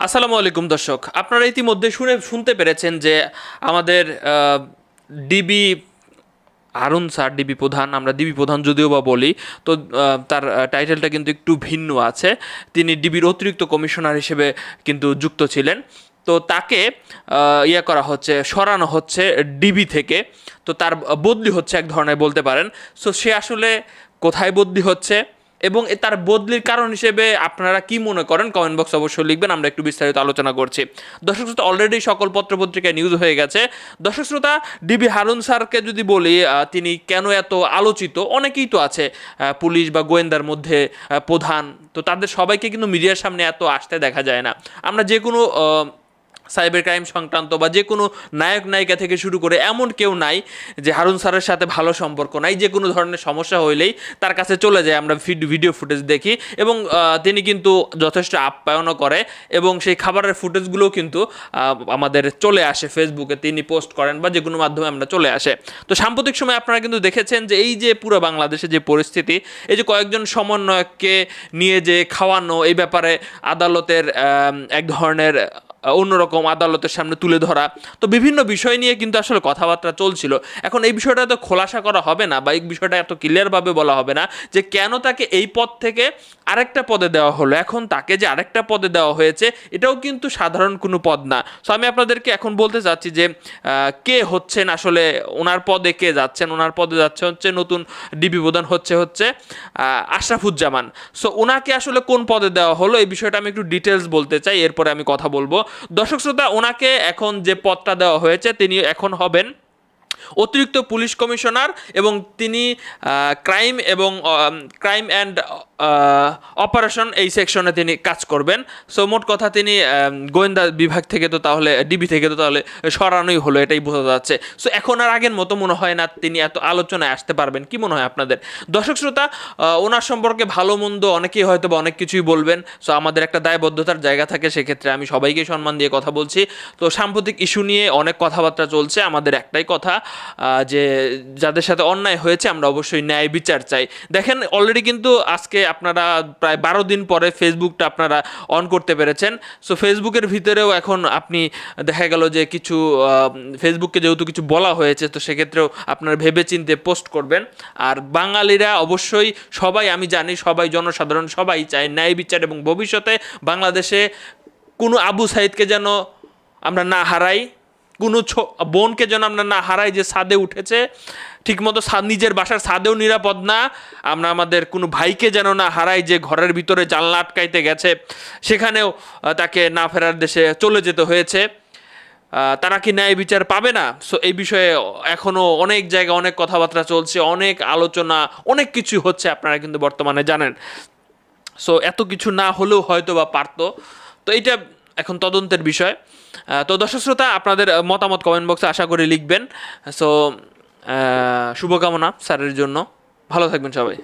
আসসালামু আলাইকুম দর্শক, আপনারা ইতিমধ্যে শুনতে পেরেছেন যে আমাদের ডিবি হারুন স্যার, ডিবি প্রধান, আমরা ডিবি প্রধান যদিও বা বলি, তো তার টাইটেলটা কিন্তু একটু ভিন্ন আছে। তিনি ডিবির অতিরিক্ত কমিশনার হিসেবে কিন্তু যুক্ত ছিলেন। তো তাকে করা হচ্ছে, সরানো হচ্ছে ডিবি থেকে। তো তার বদলি হচ্ছে এক ধরনের, বলতে পারেন। সো সে আসলে কোথায় বদলি হচ্ছে এবং তার বদলির কারণ হিসেবে আপনারা কি মনে করেন কমেন্ট বক্স অবশ্যই লিখবেন, আমরা একটু বিস্তারিত আলোচনা করছি। দর্শক শ্রোতা, অলরেডি সকল পত্রপত্রিকায় নিউজ হয়ে গেছে। দর্শক শ্রোতা, ডিবি হারুন স্যারকে যদি বলি তিনি কেন এত আলোচিত, অনেকেই তো আছে পুলিশ বা গোয়েন্দার মধ্যে প্রধান, তো তাদের সবাইকে কিন্তু মিডিয়ার সামনে এত আসতে দেখা যায় না। আমরা যে কোনো সাইবার ক্রাইম সংক্রান্ত বা যে কোনো নায়ক নায়িকা থেকে শুরু করে এমন কেউ নাই যে হারুন স্যারের সাথে ভালো সম্পর্ক নাই। যে কোনো ধরনের সমস্যা হইলেই তার কাছে চলে যায়, আমরা ভিডিও ফুটেজ দেখি, এবং তিনি কিন্তু যথেষ্ট আপ্যায়নও করে এবং সেই খাবারের ফুটেজগুলোও কিন্তু আমাদের চলে আসে ফেসবুকে, তিনি পোস্ট করেন বা যে কোনো মাধ্যমে আমরা চলে আসে। তো সাম্প্রতিক সময় আপনারা কিন্তু দেখেছেন যে এই যে পুরো বাংলাদেশে যে পরিস্থিতি, এই যে কয়েকজন সমন্বয়ককে নিয়ে যে খাওয়ানো, এই ব্যাপারে আদালতের এক ধরনের অন্যরকম আদালতের সামনে তুলে ধরা, তো বিভিন্ন বিষয় নিয়ে কিন্তু আসলে কথাবার্তা চলছিল। এখন এই বিষয়টা এত খোলাসা করা হবে না বা এই বিষয়টা এত ক্লিয়ারভাবে বলা হবে না যে কেন তাকে এই পদ থেকে আরেকটা পদে দেওয়া হলো। এখন তাকে যে আরেকটা পদে দেওয়া হয়েছে এটাও কিন্তু সাধারণ কোনো পদ না। সো আমি আপনাদেরকে এখন বলতে চাচ্ছি যে কে হচ্ছেন আসলে, ওনার পদে কে যাচ্ছেন। ওনার পদে হচ্ছে নতুন ডিবি প্রধান হচ্ছে আশরাফুজ্জামান। সো ওনাকে আসলে কোন পদে দেওয়া হলো এই বিষয়টা আমি একটু ডিটেলস বলতে চাই, এরপরে আমি কথা বলবো। দর্শক শ্রোতা, ওনাকে এখন যে পদটা দেওয়া হয়েছে, তিনি এখন হবেন অতিরিক্ত পুলিশ কমিশনার, এবং তিনি ক্রাইম অ্যান্ড অপারেশন এই সেকশনে তিনি কাজ করবেন। সো মোট কথা তিনি গোয়েন্দা বিভাগ থেকে তো তাহলে ডিবি থেকে তো তাহলে সরানোই হলো, এটাই বোঝা যাচ্ছে। সো এখন আর আগের মতো মনে হয় না তিনি এত আলোচনায় আসতে পারবেন। কি মনে হয় আপনাদের? দর্শক শ্রোতা, ওনার সম্পর্কে ভালো মন্দ অনেকেই হয়তো বা অনেক কিছুই বলবেন। সো আমাদের একটা দায়বদ্ধতার জায়গা থাকে, সেক্ষেত্রে আমি সবাইকে সম্মান দিয়ে কথা বলছি। তো সাম্প্রতিক ইস্যু নিয়ে অনেক কথাবার্তা চলছে, আমাদের একটাই কথা যে যাদের সাথে অন্যায় হয়েছে আমরা অবশ্যই ন্যায় বিচার চাই। দেখেন, অলরেডি কিন্তু আজকে আপনারা প্রায় 12 দিন পরে ফেসবুকটা আপনারা অন করতে পেরেছেন। সো ফেসবুকের ভিতরেও এখন আপনি দেখা গেল যে কিছু ফেসবুককে যেহেতু কিছু বলা হয়েছে, তো সেক্ষেত্রেও আপনারা ভেবে চিন্তে পোস্ট করবেন। আর বাঙালিরা অবশ্যই সবাই, আমি জানি সবাই, জনসাধারণ সবাই চায় ন্যায় বিচার, এবং ভবিষ্যতে বাংলাদেশে কোনো আবু সাইদকে যেন আমরা না হারাই, কোনো বোনকে যেন আমরা না হারাই যে ছাদে উঠেছে, ঠিকমতো নিজের বাসার ছাদেও নিরাপদ না। আমরা আমাদের কোনো ভাইকে যেন না হারাই যে ঘরের ভিতরে জানলা আটকাইতে গেছে, সেখানেও তাকে না ফেরার দেশে চলে যেতে হয়েছে। তারা কি ন্যায় বিচার পাবে না? সো এই বিষয়ে এখনও অনেক জায়গায় অনেক কথাবার্তা চলছে, অনেক আলোচনা, অনেক কিছু হচ্ছে, আপনারা কিন্তু বর্তমানে জানেন। সো এত কিছু না হলেও হয়তো বা পারতো। তো এইটা এখন তদন্তের বিষয়। তো দর্শক শ্রোতা, আপনাদের মতামত কমেন্ট বক্সে আশা করি লিখবেন। সো শুভকামনা স্যারের জন্য, ভালো থাকবেন সবাই।